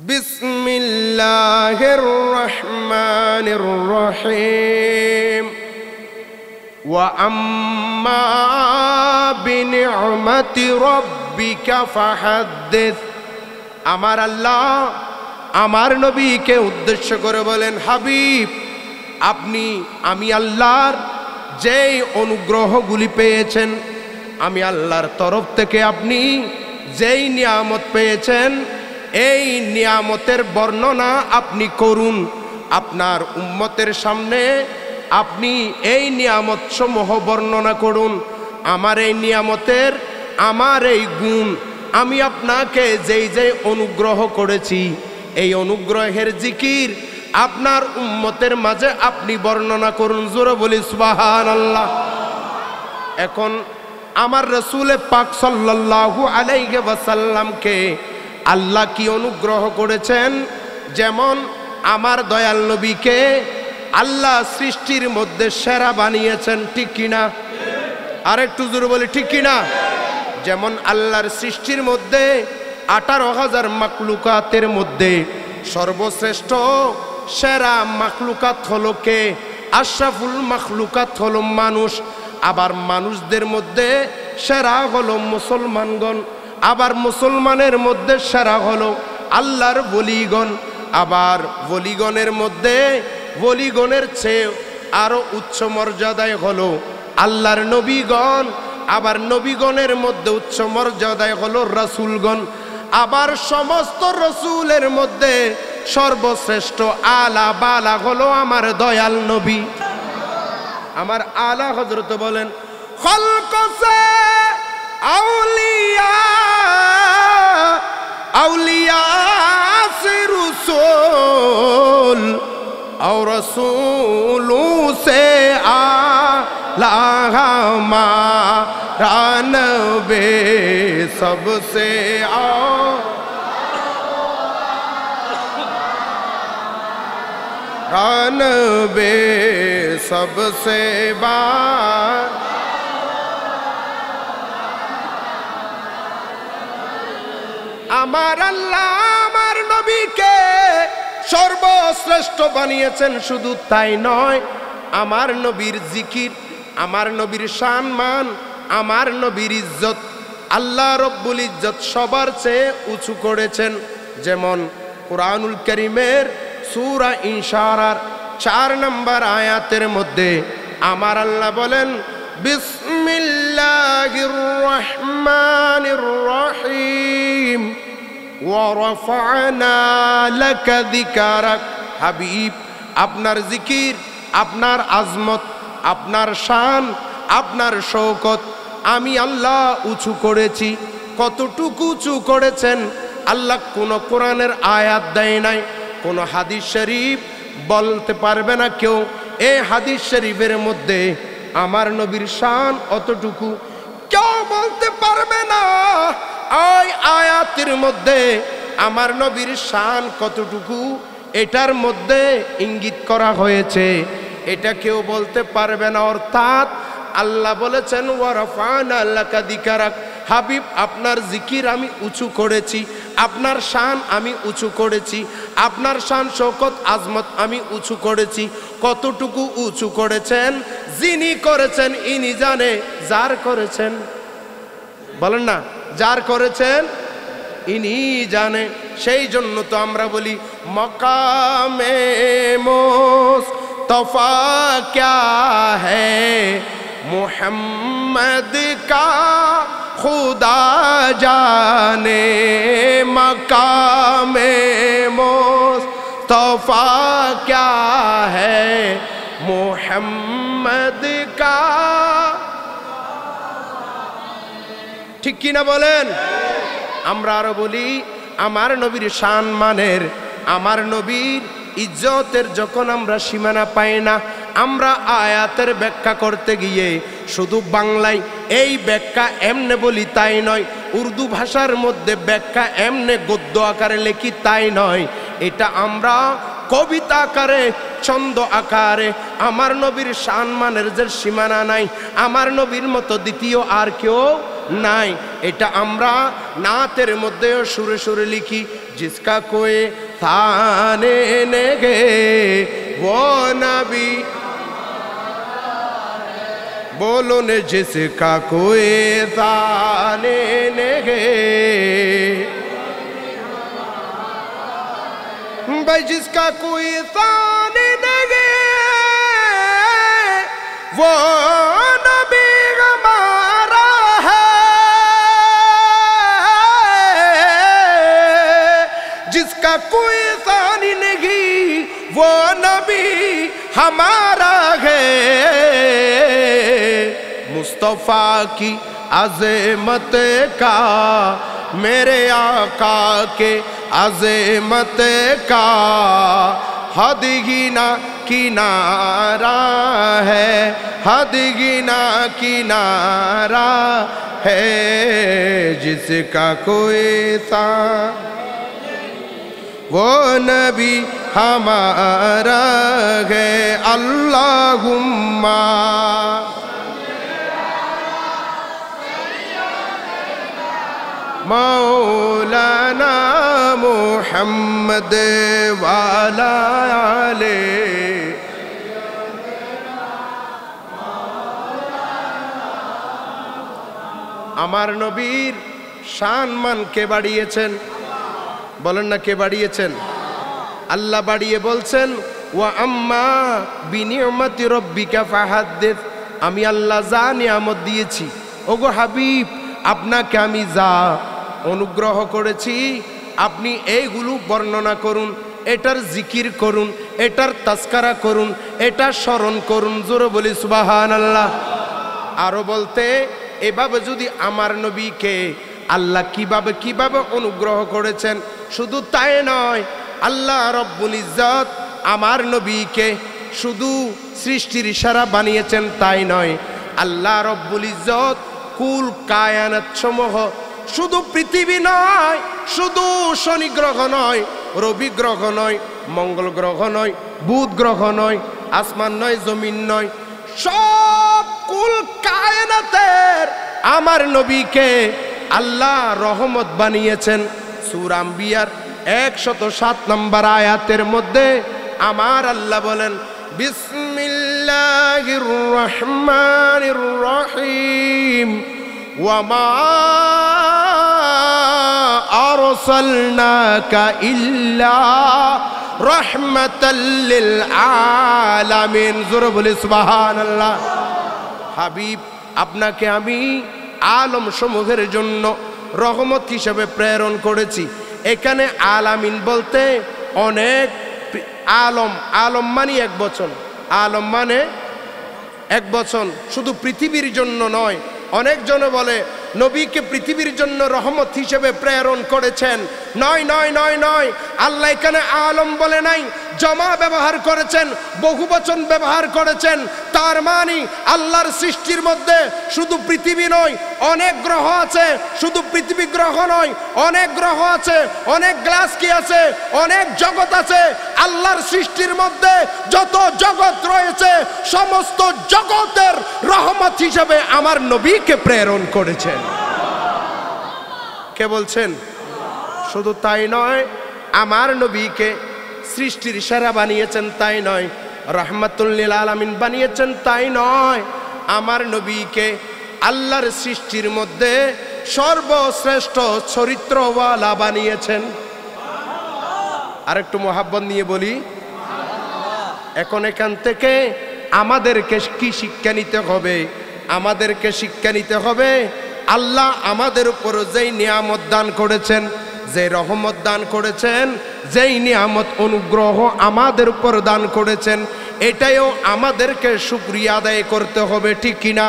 বিসমিল্লাহির রহমানির রহিম। ওয়া আম্মা বিনি'মাতি রাব্বিকা ফাহাদ্দিস। আমার আল্লাহ আমার নবীকে উদ্দেশ্য করে বলেন, হাবিব আপনি আমি আল্লাহর যেই অনুগ্রহগুলি পেয়েছেন, আমি আল্লাহর তরফ থেকে আপনি যেই নিয়ামত পেয়েছেন, এই নিয়ামতের বর্ণনা আপনি করুন। আপনার উম্মতের সামনে আপনি এই নিয়ামত সমূহ বর্ণনা করুন। আমার এই নিয়ামতের, আমার এই গুণ, আমি আপনাকে যেই যেই অনুগ্রহ করেছি, এই অনুগ্রহের জিকির আপনার উম্মতের মাঝে আপনি বর্ণনা করুন। জোরে বলি সুবহানাল্লাহ। এখন আমার রাসূল পাক সাল্লাল্লাহু আলাইহি ওয়াসাল্লামকে আল্লাহ কি অনুগ্রহ করেছেন, যেমন আমার দয়াল নবীকে আল্লাহ সৃষ্টির মধ্যে সেরা বানিয়েছেন, ঠিক কিনা? আর একটু জোরে বলি ঠিক কিনা? যেমন আল্লাহর সৃষ্টির মধ্যে 18,000 মাখলুকাতের মধ্যে সর্বশ্রেষ্ঠ সেরা মাখলুকাত হলো কে? আশরাফুল মাখলুকাত হলো মানুষ। আবার মানুষদের মধ্যে সেরা হলো মুসলমানগণ। আবার মুসলমানের মধ্যে সেরা হলো আল্লাহর ওলিগণ। আবার ওলিগণের মধ্যে, ওলিগণের চেয়ে আরো উচ্চ মর্যাদায় হলো আল্লাহর নবীগণ। আবার নবীগণের মধ্যে উচ্চ মর্যাদায় হলো রাসূলগণ। আবার সমস্ত রাসূলের মধ্যে সর্বশ্রেষ্ঠ আলা বালা হলো আমার দয়াল নবী। আমার আলা হযরত বলেন, খলক সে আউলিয়া, আউলিয়া সে রসূল, और रसूलों से आला हमारा नबी सबसे आला नबी सबसे बार। আমার আল্লাহ আমার নবীকে সর্বশ্রেষ্ঠ বানিয়েছেন। শুধু তাই নয়, আমার নবীর জিকির, আমার নবীর সম্মান, আমার নবীর ইজ্জত আল্লাহ রব্বুল ইজ্জত সবার চেয়ে উঁচু করেছেন। যেমন কুরআনুল কারীমের সূরা ইনশারার 4 নম্বর আয়াতের মধ্যে আমার আল্লাহ বলেন, বিসমিল্লাহির রহমানির রহিম ওয়ারাফা'না লাকা যিকরাক। হাবিব আপনার জিকির, আপনার আজমত, আপনার শান, আপনার শৌকত আমি আল্লাহ উঁচু করেছি। কতটুকু উঁচু করেছেন আল্লাহ কোন কোরআনের আয়াত দেয় নাই, কোন হাদিস শরীফ বলতে পারবে না কেউ এই হাদিস শরীফের মধ্যে আমার নবীর শান অতটুকু কেউ বলতে পারবে না। ওই আয়াতের মধ্যে আমার নবীর শান কতটুকু এটার মধ্যে ইঙ্গিত করা হয়েছে, এটা কেউ বলতে পারবে না। অর্থাৎ আল্লাহ বলেছেন, ওয়ারাফা'না লাকা যিকরাক। হাবিব আপনার জিকির আমি উঁচু করেছি, আপনার শান আমি উঁচু করেছি, আপনার শান শৌকত আজমত আমি উঁচু করেছি। কতটুকু উঁচু করেছেন যিনি করেছেন ইনি জানে, যার করেছেন বলেন না, যার করেছেন ইনি জানে। সেই জন্য তো আমরা বলি মকামে মুস্তফা ক্যা হ্যায়, মুহাম্মদ কা খুদা জানে। মকামে মুস্তফা ক্যা হ্যায়, মুহাম্মদ কা। ঠিক কিনা বলেন? আমরা আরো বলি আমার নবীর সম্মানের, আমার নবীর ইজ্জতের যখন আমরা সীমানা পাই না, আমরা আয়াতের ব্যাখ্যা করতে গিয়ে শুধু বাংলায় এই ব্যাখ্যা এমনে বলি তাই নয়, উর্দু ভাষার মধ্যে ব্যাখ্যা এমনে গদ্য আকারে লিখি তাই নয়, এটা আমরা কবিতা আকারে, ছন্দ আকারে। আমার নবীর সম্মানের যে সীমানা নাই, আমার নবীর মতো দ্বিতীয় আর কেউ নাই, এটা আমরা নাতের মধ্যেও সুরে সুরে লিখি, जिसका कोई थाने नगे वो नबी बोलो ने जिसका कोई थाने नगे भाई जिसका कोई थाने नगे वो नबी हमारा है जिसका कोई थानी नहीं वो नबी हमारा है मुस्तफा की अज़मत का मेरे आका के अज़मत का हद ही ना किनारा है हद ही ना किनारा है जिसका कोई था वो नबी हमारा है अल्लाहुम्मा मौलाना मुहम्मद वाला आले আমার নবীর সম্মান কে বাড়িয়েছেন বলেন না কে বাড়িয়েছেন আল্লাহ বাড়িয়ে বলছেন ওয়া আম্মা বিনিয়ামতি রাব্বিকা ফাহাদ্দিস আমি আল্লাহ যা নিয়ামত দিয়েছি ওগো হাবিব আপনাকে আমি যা অনুগ্রহ করেছি আপনি এইগুলো বর্ণনা করুন এটার জিকির করুন এটার তাজকারা করুন এটা স্মরণ করুন জোরে বলি সুবহানাল্লাহ আরো বলতে এভাবে যদি আমার নবীকে আল্লাহ কিভাবে অনুগ্রহ করেছেন শুধু তাই নয় আল্লাহ রব্বুল ইজ্জত আমার নবীকে শুধু সৃষ্টির ইশারা বানিয়েছেন তাই নয় আল্লাহ রব্বুল ইজ্জত কুল কায়নাত সমূহ শুধু পৃথিবী নয় শুধু শনি গ্রহ নয় রবি গ্রহ নয় মঙ্গল গ্রহ নয় বুধ গ্রহ নয় আসমান নয় জমিন নয় সব কুল কায়নাতের আমার নবীকে আল্লাহ রহমত বানিয়েছেন সূরা আম্বিয়ার 107 নম্বর আয়াতের মধ্যে আমার আল্লাহ বলেন বিসমিল্লাহির রহমানির রহিম ওয়া মা আরসালনাকা ইল্লা রাহমাতাল লিল আলামিন জোরে বলি সুবহানাল্লাহ হাবিব আপনাকে আমি আলম সমূহের জন্য রহমত হিসেবে প্রেরণ করেছি এখানে আলামিন বলতে অনেক আলম মানে এক বচন আলম মানে এক বচন শুধু পৃথিবীর জন্য নয় অনেক জন বলে নবীকে পৃথিবীর জন্য রহমত হিসেবে প্রেরণ করেছেন নয় নয় নয় নয় আল্লাহ এখানে আলম বলে নাই জমা ব্যবহার করেছেন বহুবচন ব্যবহার করেছেন তার মানে আল্লাহর সৃষ্টির মধ্যে শুধু পৃথিবী নয় অনেক গ্রহ আছে শুধু পৃথিবী গ্রহ নয় অনেক গ্রহ আছে অনেক গ্যালাক্সি আছে অনেক জগৎ আছে আল্লাহর সৃষ্টির মধ্যে যত জগৎ রয়েছে সমস্ত জগতের রহমত হিসেবে আমার নবীকে প্রেরণ করেছেন কে বলছেন শুধু তাই নয় আমার নবীকে সৃষ্টির সেরা বানিয়েছেন তাই নয় রাহমাতুল লিল আলামিন বানিয়েছেন তাই নয় আমার নবীকে আল্লাহর সৃষ্টির মধ্যে সর্বশ্রেষ্ঠ চরিত্রওয়ালা বানিয়েছেন আরেকটু মোহাব্বত নিয়ে বলি এখন এখান থেকে আমাদেরকে কি শিক্ষা নিতে হবে আমাদেরকে শিক্ষা নিতে হবে আল্লাহ আমাদের উপর যেই নিয়ামত দান করেছেন যে রহমত দান করেছেন যেই নিয়ামত অনুগ্রহ আমাদের উপর দান করেছেন এটাও আমাদেরকে শুকরিয়া আদায় করতে হবে ঠিক কিনা